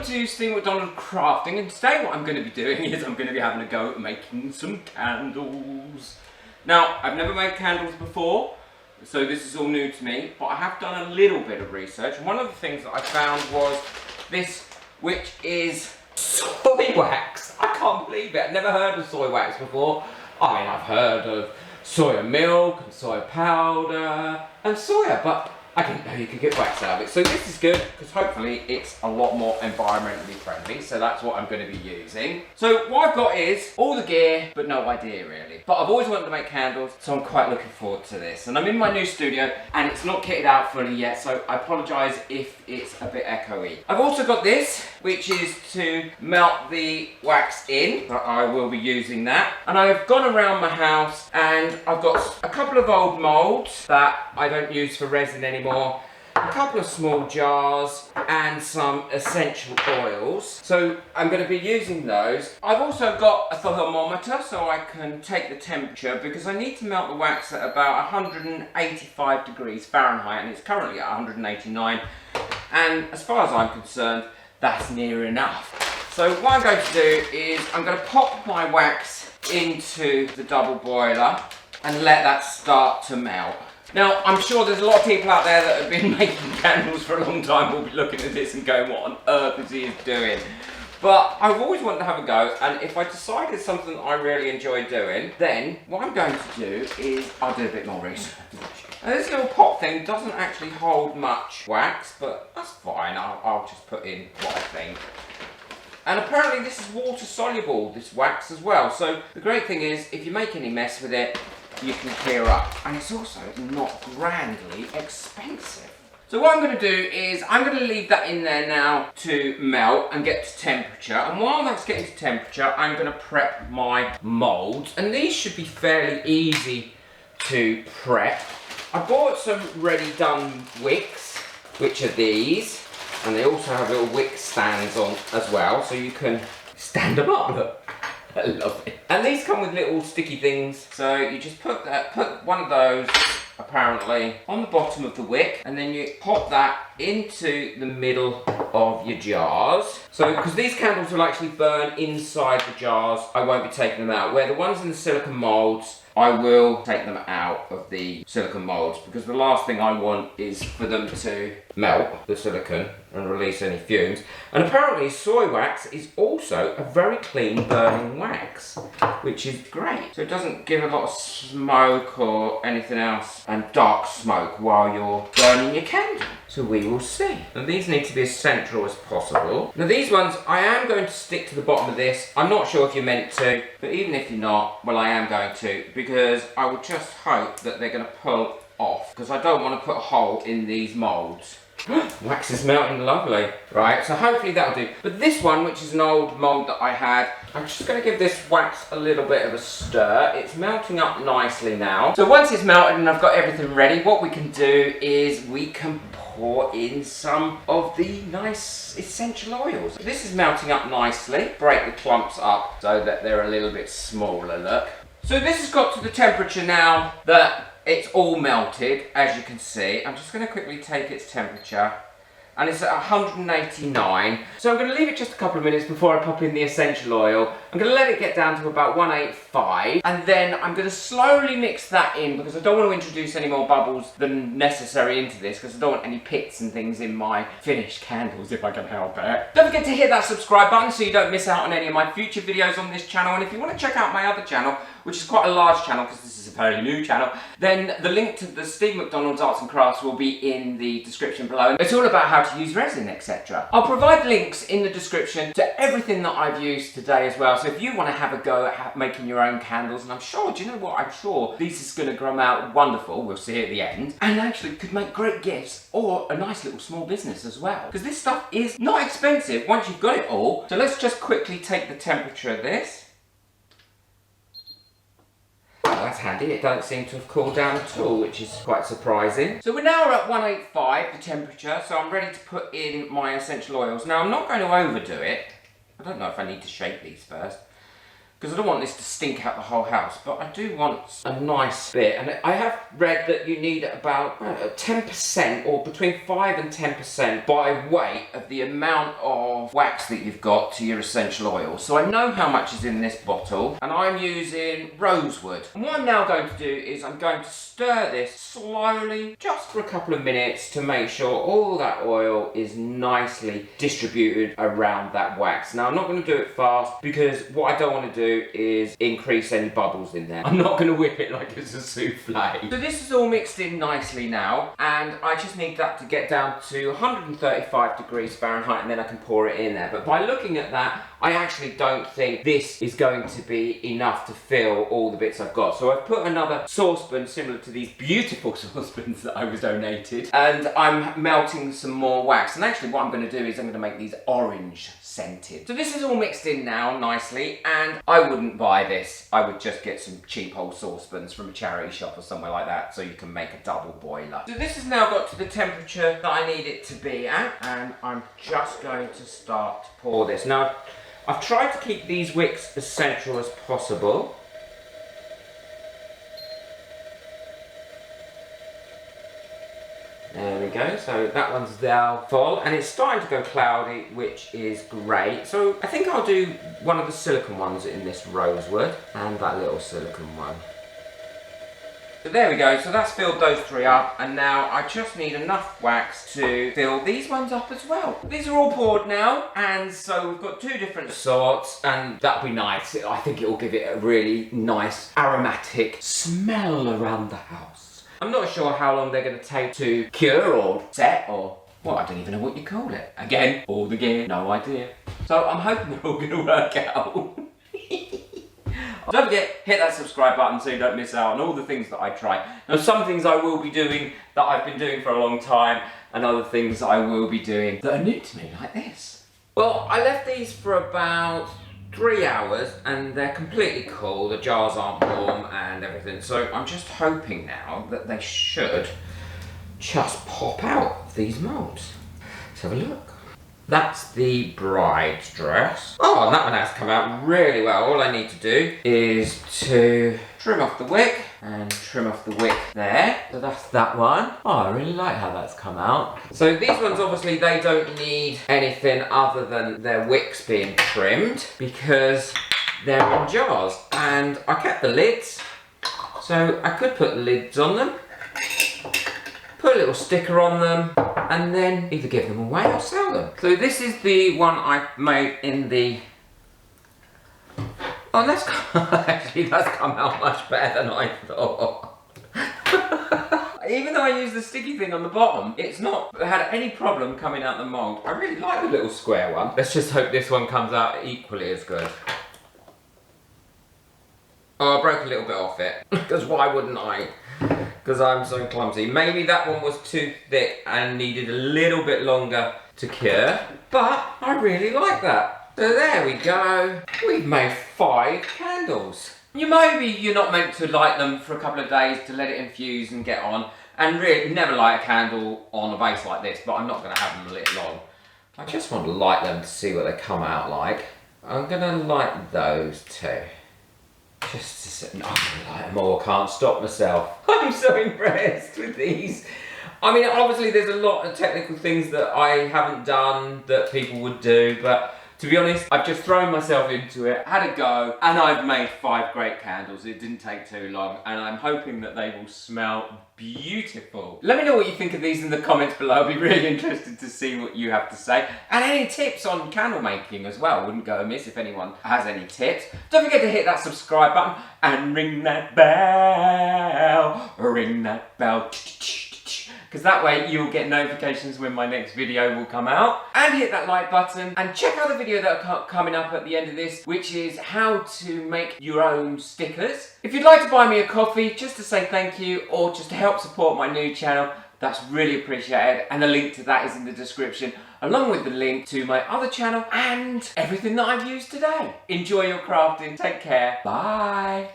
to Steve McDonald Crafting, and today what I'm going to be doing is I'm going to be having a go at making some candles. Now, I've never made candles before, so this is all new to me, but I have done a little bit of research. One of the things that I found was this, which is soy wax. I can't believe it. I've never heard of soy wax before. I mean, I've heard of soya milk and soya powder and soya, but I didn't know you could get wax out of it. So this is good because hopefully it's a lot more environmentally friendly. So that's what I'm going to be using. So what I've got is all the gear, but no idea really. But I've always wanted to make candles, so I'm quite looking forward to this. And I'm in my new studio and it's not kitted out fully yet, so I apologise if it's a bit echoey. I've also got this, which is to melt the wax in. But I will be using that. And I've gone around my house and I've got a couple of old moulds that I don't use for resin anymore. A couple of small jars and some essential oils. So I'm going to be using those. I've also got a thermometer so I can take the temperature because I need to melt the wax at about 185 degrees Fahrenheit and it's currently at 189. And as far as I'm concerned, that's near enough. So what I'm going to do is I'm going to pop my wax into the double boiler and let that start to melt. Now, I'm sure there's a lot of people out there that have been making candles for a long time will be looking at this and going, what on earth is he doing? But I've always wanted to have a go, and if I decide it's something that I really enjoy doing, then what I'm going to do is I'll do a bit more research. Now, this little pot thing doesn't actually hold much wax, but that's fine. I'll just put in what I think. And apparently this is water soluble, this wax as well. So the great thing is, if you make any mess with it, you can clear up, and it's also not grandly expensive. So what I'm going to do is I'm going to leave that in there now to melt and get to temperature, and while that's getting to temperature I'm going to prep my moulds, and these should be fairly easy to prep. I bought some ready done wicks, which are these, and they also have little wick stands on as well, so you can stand them up, look. I love it. And these come with little sticky things, so you just put one of those apparently on the bottom of the wick, and then you pop that into the middle of your jars. So because these candles will actually burn inside the jars, I won't be taking them out. Where the ones in the silicone moulds, I will take them out of the silicone moulds, because the last thing I want is for them to melt the silicone and release any fumes. And apparently soy wax is also a very clean burning wax, which is great. So it doesn't give a lot of smoke or anything else, and dark smoke while you're burning your candle. So we will see. And these need to be as central as possible. Now these ones, I am going to stick to the bottom of this. I'm not sure if you're meant to, but even if you're not, well, I am going to, because I will just hope that they're going to pull off, because I don't want to put a hole in these moulds. Wax is melting lovely. Right, so hopefully that'll do. But this one, which is an old mould that I had, I'm just going to give this wax a little bit of a stir. It's melting up nicely now. So once it's melted and I've got everything ready, what we can do is we can pour in some of the nice essential oils. This is melting up nicely. Break the clumps up so that they're a little bit smaller, look. So this has got to the temperature now that it's all melted, as you can see. I'm just going to quickly take its temperature, and it's at 189. So I'm going to leave it just a couple of minutes before I pop in the essential oil. I'm going to let it get down to about 185, and then I'm going to slowly mix that in, because I don't want to introduce any more bubbles than necessary into this, because I don't want any pits and things in my finished candles if I can help it. Don't forget to hit that subscribe button so you don't miss out on any of my future videos on this channel, and if you want to check out my other channel, which is quite a large channel because this is a fairly new channel, then the link to the Steve McDonald's Arts and Crafts will be in the description below. It's all about how to use resin, etc. I'll provide links in the description to everything that I've used today as well, so if you want to have a go at making your own candles, and I'm sure, do you know what, I'm sure this is going to come out wonderful, we'll see at the end, and actually could make great gifts or a nice little small business as well, because this stuff is not expensive once you've got it all. So let's just quickly take the temperature of this. That's handy, it don't seem to have cooled down at all, which is quite surprising. So we're now at 185, the temperature, so I'm ready to put in my essential oils. Now I'm not going to overdo it. I don't know if I need to shake these first, because I don't want this to stink out the whole house, but I do want a nice bit. And I have read that you need about 10% or between 5 and 10% by weight of the amount of wax that you've got to your essential oil. So I know how much is in this bottle, and I'm using rosewood. And what I'm now going to do is I'm going to stir this slowly, just for a couple of minutes, to make sure all that oil is nicely distributed around that wax. Now I'm not going to do it fast, because what I don't want to do is increase any bubbles in there. I'm not going to whip it like it's a souffle. So this is all mixed in nicely now, and I just need that to get down to 135 degrees Fahrenheit, and then I can pour it in there. But by looking at that, I actually don't think this is going to be enough to fill all the bits I've got. So I've put another saucepan similar to these beautiful saucepans that I was donated, and I'm melting some more wax. And actually what I'm going to do is I'm going to make these orange scented. So this is all mixed in now nicely, and I wouldn't buy this. I would just get some cheap old saucepans from a charity shop or somewhere like that, so you can make a double boiler. So this has now got to the temperature that I need it to be at, and I'm just going to start to pour this. Now, I've tried to keep these wicks as central as possible. There we go, so that one's now full, and it's starting to go cloudy, which is great. So I think I'll do one of the silicone ones in this rosewood, and that little silicone one. So there we go, so that's filled those three up, and now I just need enough wax to fill these ones up as well. These are all poured now, and so we've got two different sorts, and that'll be nice. I think it will give it a really nice aromatic smell around the house. I'm not sure how long they're going to take to cure or set, or well, I don't even know what you call it. Again, all the gear, no idea. So I'm hoping they're all going to work out. Don't forget, hit that subscribe button so you don't miss out on all the things that I try. Now, some things I will be doing that I've been doing for a long time, and other things I will be doing that are new to me, like this. Well, I left these for about 3 hours, and they're completely cool. The jars aren't warm and everything, so I'm just hoping now that they should just pop out of these moulds. Let's have a look. That's the bride's dress. Oh, and that one has come out really well. All I need to do is to trim off the wick and trim off the wick there. So that's that one. Oh, I really like how that's come out. So these ones, obviously, they don't need anything other than their wicks being trimmed, because they're in jars. And I kept the lids, so I could put the lids on them, put a little sticker on them, and then either give them away or sell them. So this is the one I made in the... Oh, that's actually, that's come out much better than I thought. Even though I used the sticky thing on the bottom, it's not had any problem coming out the mould. I really like the little square one. Let's just hope this one comes out equally as good. Oh, I broke a little bit off it, because why wouldn't I? Because I'm so clumsy. Maybe that one was too thick and needed a little bit longer to cure, but I really like that. So there we go. We've made 5 candles. You're not meant to light them for a couple of days to let it infuse and get on, and really never light a candle on a base like this, but I'm not going to have them lit long. I just want to light them to see what they come out like. I'm going to light those two. Just to sit, I'm going to light them all, can't stop myself. I'm so impressed with these. I mean, obviously there's a lot of technical things that I haven't done that people would do, but to be honest, I've just thrown myself into it, had a go, and I've made 5 great candles. It didn't take too long, and I'm hoping that they will smell beautiful. Let me know what you think of these in the comments below. I'll be really interested to see what you have to say. And any tips on candle making as well. Wouldn't go amiss if anyone has any tips. Don't forget to hit that subscribe button and ring that bell. Ring that bell. Because that way you'll get notifications when my next video will come out. And hit that like button, and check out the video that are coming up at the end of this, which is how to make your own stickers. If you'd like to buy me a coffee just to say thank you, or just to help support my new channel, that's really appreciated, and the link to that is in the description, along with the link to my other channel and everything that I've used today. Enjoy your crafting, take care, bye.